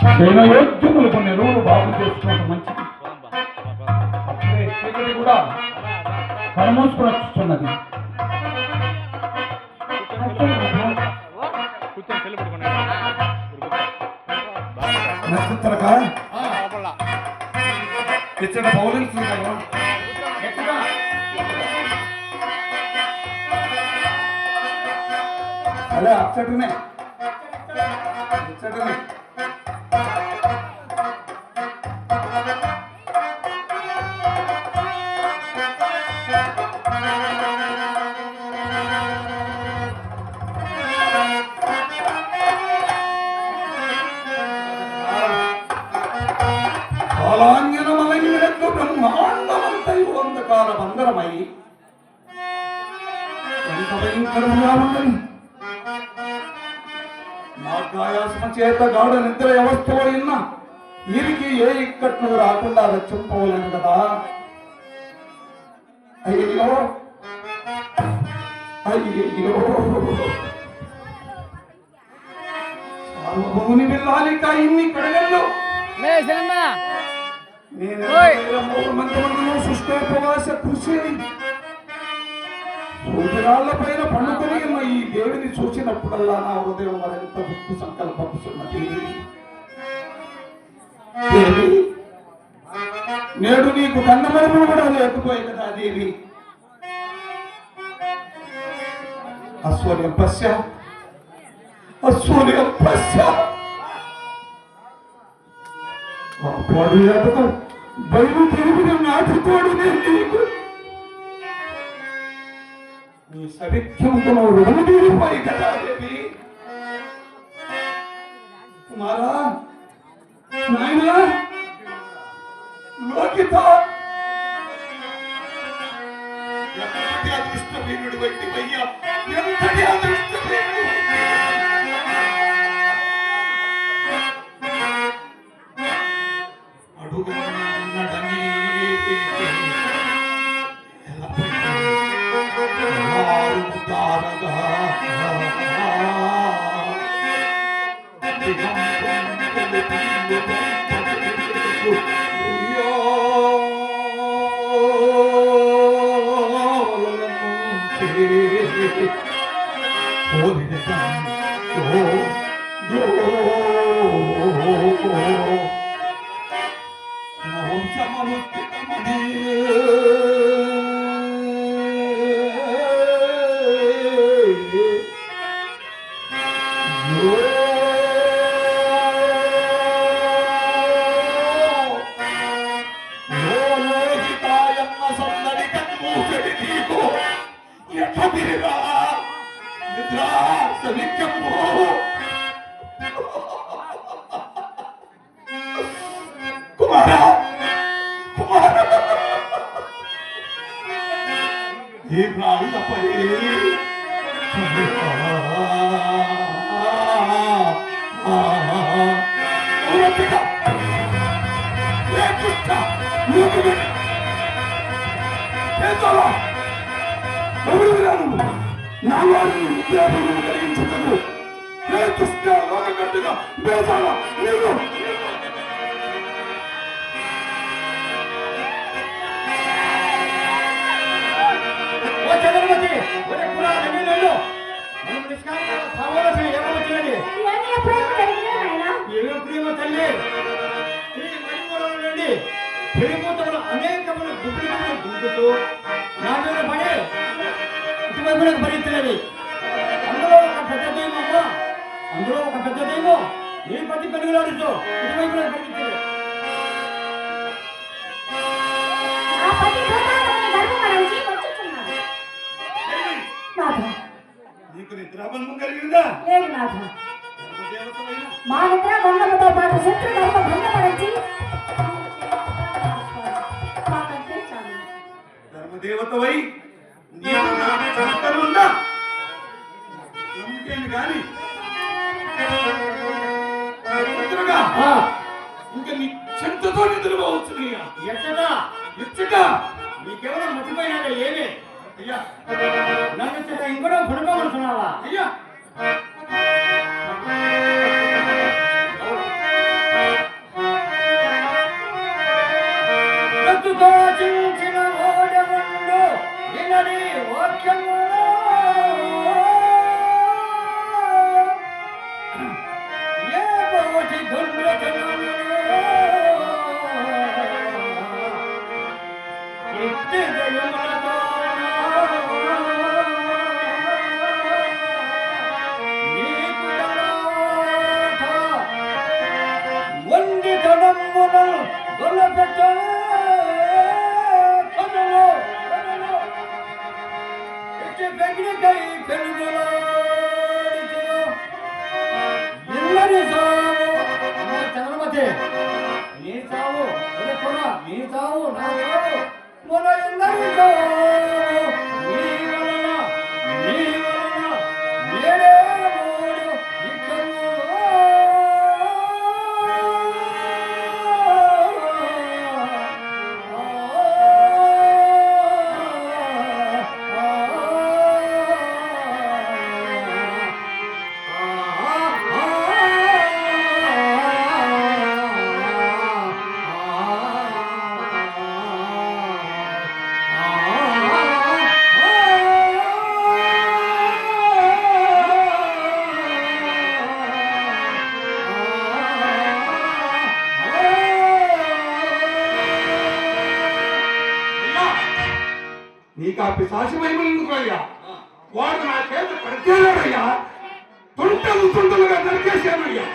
యోగ్యములు కొన్ని ఎరువులు బాగు చేసుకోవడం మంచిది. అప్పుడే చీకటి కూడా కనుమూసుకుని వచ్చుతున్నది. నక్షత్రక ఇచ్చట పౌలింగ్ అదే అచ్చటనే ఇచ్చటనే బ్రహ్మాండమంతయుంధకాల బంధరమై ఎంత భయంకరంగా ఉన్నది. మార్గాయాసన చేత గాఢ నిద్ర వ్యవస్థలో ఉన్న వీరికి ఏ ఇక్కట్లు రాకుండా రక్షింపవలేను కదా. అయ్యో అయ్యో సార్వభౌముని వెళ్ళాలిక ఇన్ని కడగల్లో సృష్టిపవాస కృషి సూర్యరాళ్ల పైన పండుకొని ఈ దేవిని చూసినప్పుడల్లా నా హృదయం మరింత భక్తి సంకల్పస్తున్నది. నేడు నీకు కన్నమరుపులు కూడా లేకపోయి కదా దేవి. అస్వర్యం పశ్య అస్వర్యం పశ్య బయలు తిరిగిన నాటుకోడు నీకు నీ సవిఖ్యంతో రుణము తీరిపోయి కదా దేవి. కుమారా నాయనా లోకిత ఎంతటి అదృష్టవీరుడు వంటి అయ్యా, ఎంతటి అదృష్టవీరుడు అడుగున్నడని దారగా భరించినది. అందులో ఒక పెద్ద దైవం నీ పతి పెరుగులాడుతూ ఇటువైపు భరించలేదు. నీకు నిద్రాభంగం కలిగిందా? లేదు నాథ. మా నిద్రాభంగంతో పాటు శత్రు ధర్మ భంగపడించి ధర్మదేవతవై నీకున్నా కానీ ఇంకా నీ చెంతతో నిద్రపోవచ్చు. ఎచ్చగా నీకెవరో మర్చిపోయినాడే ఏమే అయ్యా, నన్ను ఇంకోటో పడుకోమనుకున్నావా అయ్యా? నీకు ఆ పిశాచి మహిమ ఎందుకు అయ్యా? వాడు నా చేత పడితేనాడయ్యా, తుంటలు తుంటలుగా నరికేశానయ్యా.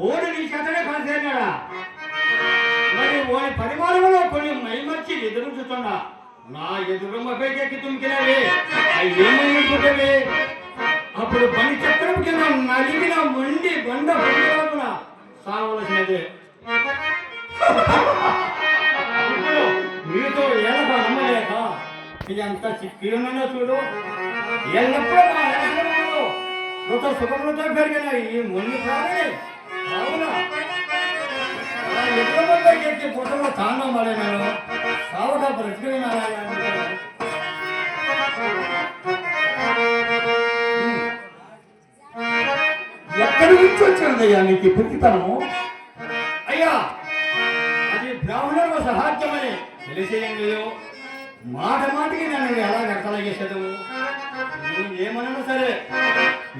ఓడి నీ చేతనే కాసేనాడా? మరి ఓడి పరిమాణంలో కొన్ని మైమర్చి ఎదురుచుతున్నా నా ఎదురమ్మ పైకెక్కి తుమ్కినవి ఏమనుకుంటేవి? అప్పుడు బండి చక్రం కింద నలిగిన మొండి బండ బండిన సాగవలసినదే. ఇప్పుడు మీతో ఎలక నమ్మలేక ఇదంత చిక్కి ఉన్నదో చూడు. ఎల్లప్పుడూ నా లక్షణంలో కృత సుఖములతో పెరిగిన ఈ మొండి ప్రాణి అవునా నా ఎదురుపైకి ఎక్కి పుట్టలో తాండం పడే నేను సావుగా బ్రతికిన ఎక్కడి నుంచి వచ్చినదయ్యా నీకు పిచ్చితనము? అయ్యా అది బ్రాహ్మణులకు సహాధ్యమని తెలిసేయండియో మాట మాటికి నన్ను ఎలా వ్యక్తలగేసేదు.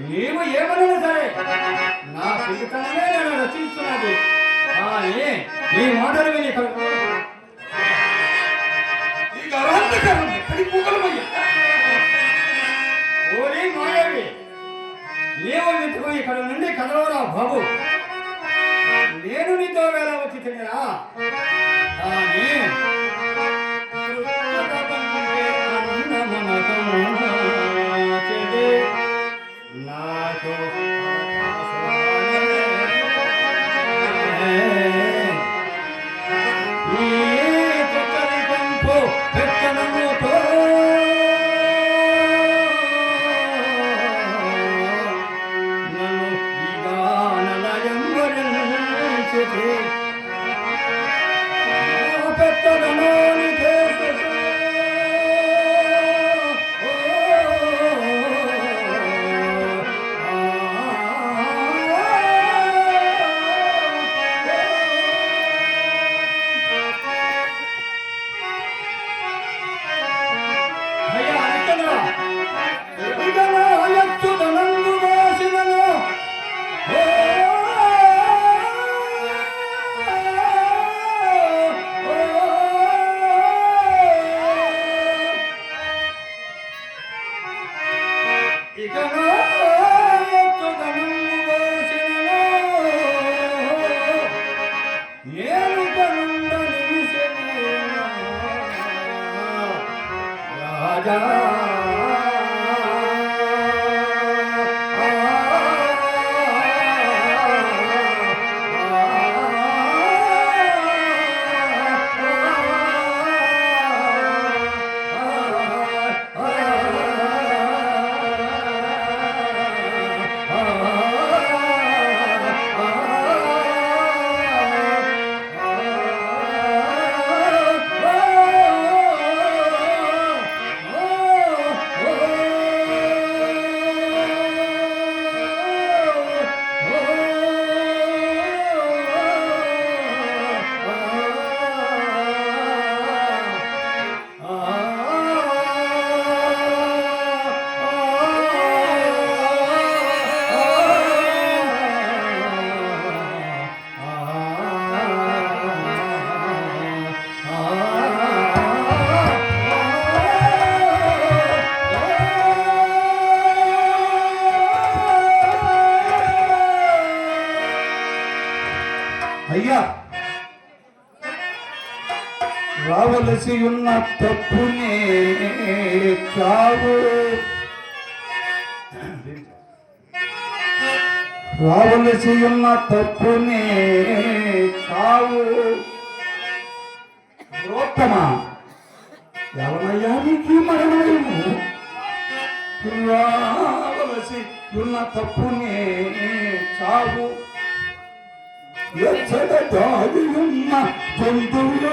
నీవు ఏమన్నా సరే నా పిచ్చితనమే నేను రచించున్నది. కానీ నీ మాటలు విని ఓరి మాయవి నీవు మిత్రుడు ఇక్కడ నుండి కదలవరా బాబు. నేను నీతో వేళ వచ్చి తినరా కానీ నాకు అయ్యా రావలసి ఉన్న తప్పునే చావు రావలసి ఉన్న తప్పునే చావు ప్రోత్తమా ఎవరయ్యా నీకు మరణము రావలసి ఉన్న తప్పునే చావు ఎచ్చట దాగి ఉన్న జంతువుల